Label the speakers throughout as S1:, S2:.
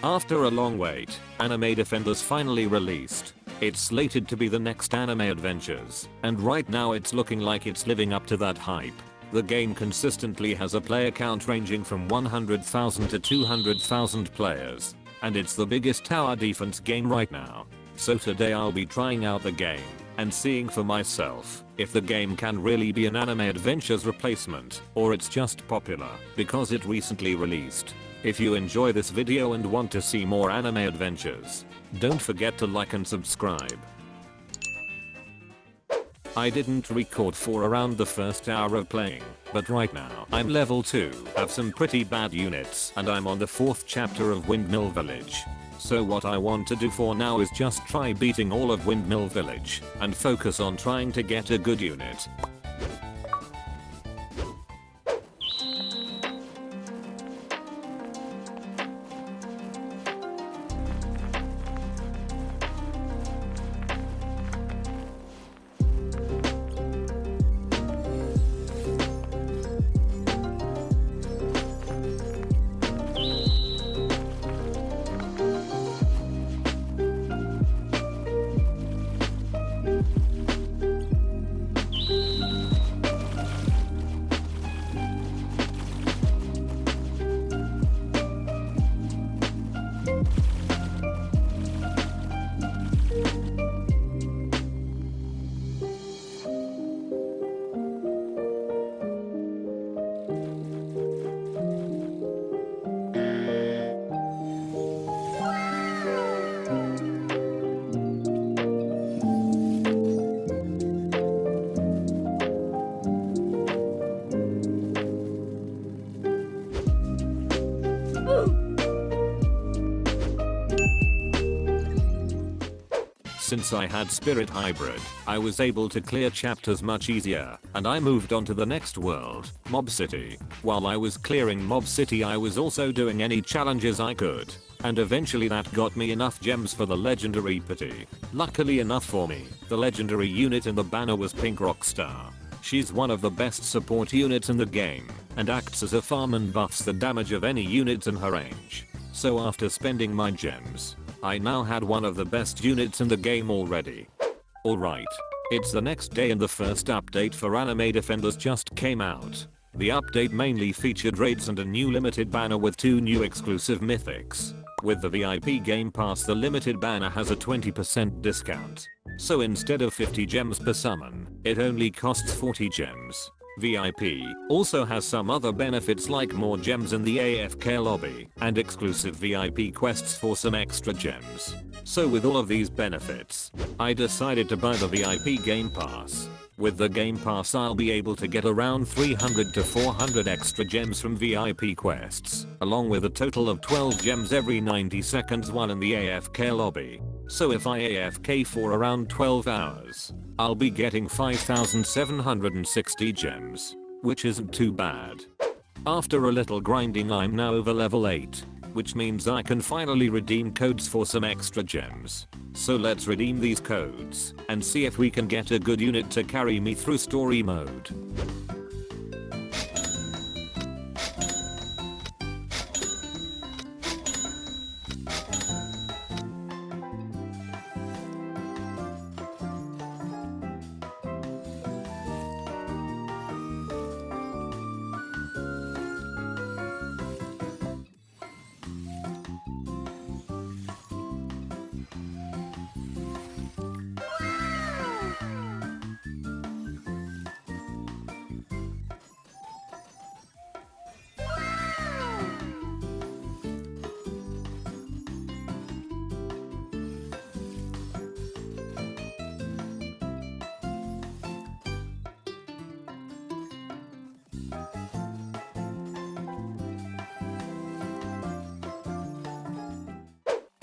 S1: After a long wait, Anime Defenders finally released. It's slated to be the next anime adventures, and right now it's looking like it's living up to that hype. The game consistently has a player count ranging from 100,000 to 200,000 players, and it's the biggest tower defense game right now. So today I'll be trying out the game and seeing for myself if the game can really be an anime adventures replacement or it's just popular because it recently released. If you enjoy this video and want to see more anime adventures, don't forget to like and subscribe. I didn't record for around the first hour of playing, but right now I'm level 2, have some pretty bad units, and I'm on the 4th chapter of Windmill Village. So what I want to do for now is just try beating all of Windmill Village and focus on trying to get a good unit. Since I had Spirit Hybrid, I was able to clear chapters much easier, and I moved on to the next world, Mob City. While I was clearing Mob City I was also doing any challenges I could, and eventually that got me enough gems for the legendary Pity. Luckily enough for me, the legendary unit in the banner was Pink Rockstar. She's one of the best support units in the game, and acts as a farm and buffs the damage of any units in her range. So after spending my gems, I now had one of the best units in the game already. Alright. It's the next day and the first update for Anime Defenders just came out. The update mainly featured raids and a new limited banner with 2 new exclusive mythics. With the VIP Game Pass the limited banner has a 20% discount. So instead of 50 gems per summon, it only costs 40 gems. VIP also has some other benefits like more gems in the AFK lobby and exclusive VIP quests for some extra gems. So with all of these benefits, I decided to buy the VIP Game Pass. With the Game Pass I'll be able to get around 300 to 400 extra gems from VIP quests, along with a total of 12 gems every 90 seconds while in the AFK lobby. So if I AFK for around 12 hours, I'll be getting 5,760 gems, which isn't too bad. After a little grinding I'm now over level 8, which means I can finally redeem codes for some extra gems. So let's redeem these codes and see if we can get a good unit to carry me through story mode.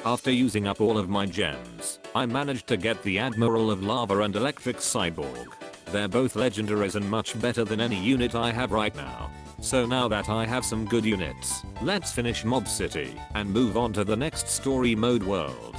S1: After using up all of my gems, I managed to get the Admiral of Lava and Electric Cyborg. They're both legendaries and much better than any unit I have right now. So now that I have some good units, let's finish Mob City and move on to the next story mode world.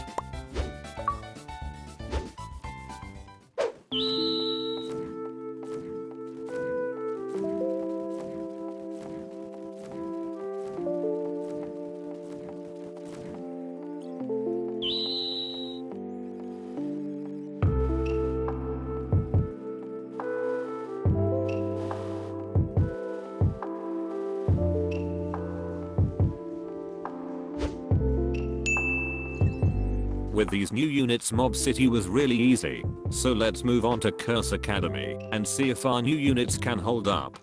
S1: With these new units, Mob City was really easy. So let's move on to Curse Academy and see if our new units can hold up.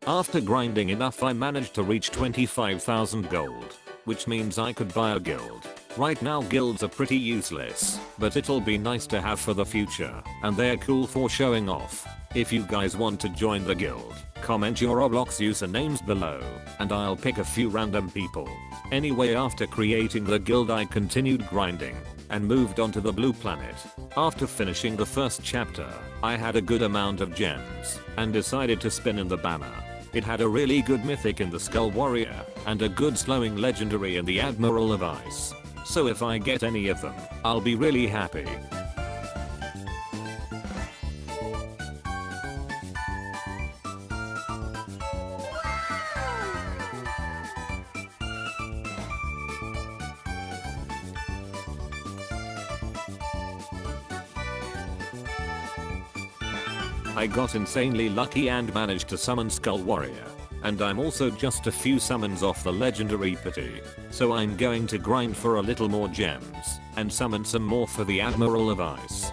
S1: After grinding enough, I managed to reach 25,000 gold, which means I could buy a guild. Right now guilds are pretty useless, but it'll be nice to have for the future, and they're cool for showing off. If you guys want to join the guild, comment your Roblox usernames below, and I'll pick a few random people. Anyway, after creating the guild I continued grinding, and moved on to the blue planet. After finishing the first chapter, I had a good amount of gems, and decided to spin in the banner. It had a really good mythic in the Skull Warrior, and a good slowing legendary in the Admiral of Ice. So if I get any of them, I'll be really happy. I got insanely lucky and managed to summon Skull Warrior. And I'm also just a few summons off the legendary pity. So I'm going to grind for a little more gems and summon some more for the Admiral of Ice.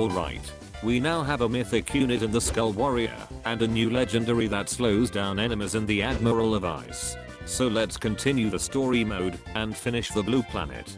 S1: Alright, we now have a mythic unit in the Skull Warrior and a new legendary that slows down enemies in the Admiral of Ice. So let's continue the story mode and finish the blue planet.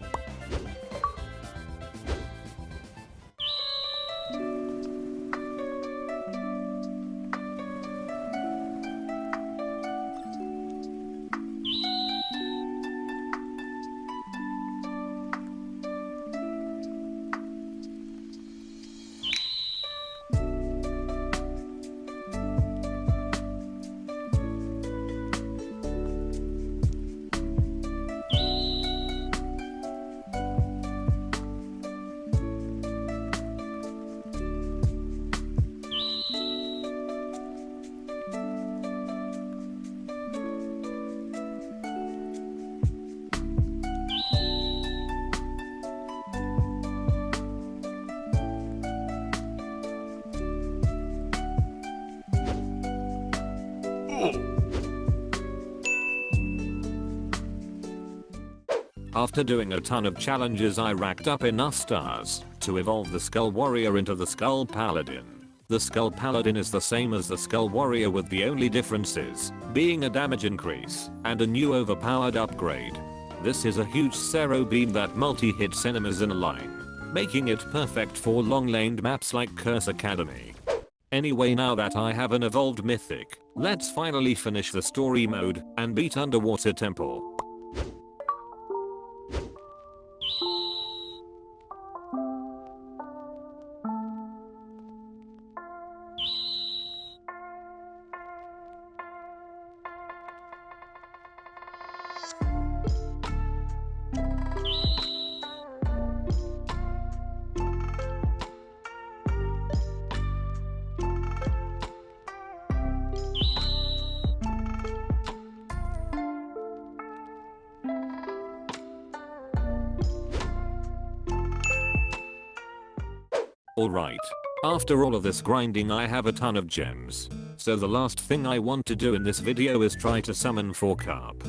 S1: After doing a ton of challenges, I racked up enough stars to evolve the Skull Warrior into the Skull Paladin. The Skull Paladin is the same as the Skull Warrior, with the only differences being a damage increase and a new overpowered upgrade. This is a huge Zero beam that multi-hits enemies in a line, making it perfect for long-laned maps like Curse Academy. Anyway, now that I have an evolved mythic, let's finally finish the story mode and beat Underwater Temple. Alright. After all of this grinding, I have a ton of gems. So the last thing I want to do in this video is try to summon 4 carp.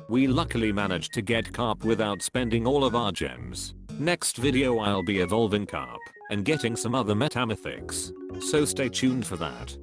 S1: We luckily managed to get carp without spending all of our gems. Next video I'll be evolving carp and getting some other meta mythics, so stay tuned for that.